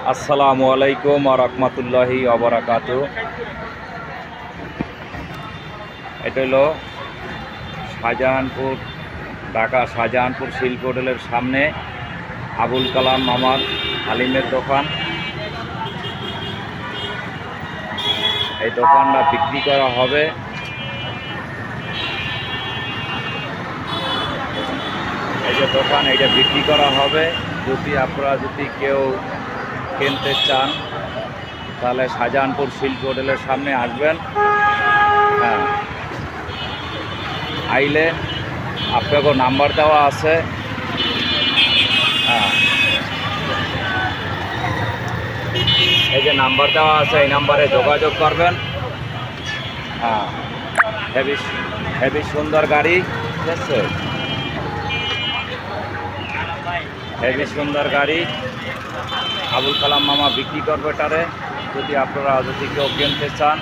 আসসালামু আলাইকুম ওয়া রাহমাতুল্লাহি ওয়া বারাকাতুহু। এটা হলো শাহজাহানপুর, ঢাকা শাহজাহানপুর শিল্প হোটেলের সামনে আবুল কালাম মামার হালিমের দোকান। এই দোকানটা বিক্রি করা হবে। এই যে দোকান, এইটা বিক্রি করা হবে। আপনারা যদি কেউ কিনতে চান তাহলে শাহজাহানপুর শিল্প হোটেলের সামনে আসবেন। হ্যাঁ, আইলে আপনাকে নাম্বার দেওয়া আছে। হ্যাঁ, এই যে নাম্বার দেওয়া আছে, এই নাম্বারে যোগাযোগ করবেন। হ্যাঁ, হেভি হেভি সুন্দর গাড়ি, ঠিক আছে? হেভি সুন্দর গাড়ি আবুল কালাম মামা বিক্রি করবে এটারে। যদি আপনারা কেউ কিনতে চান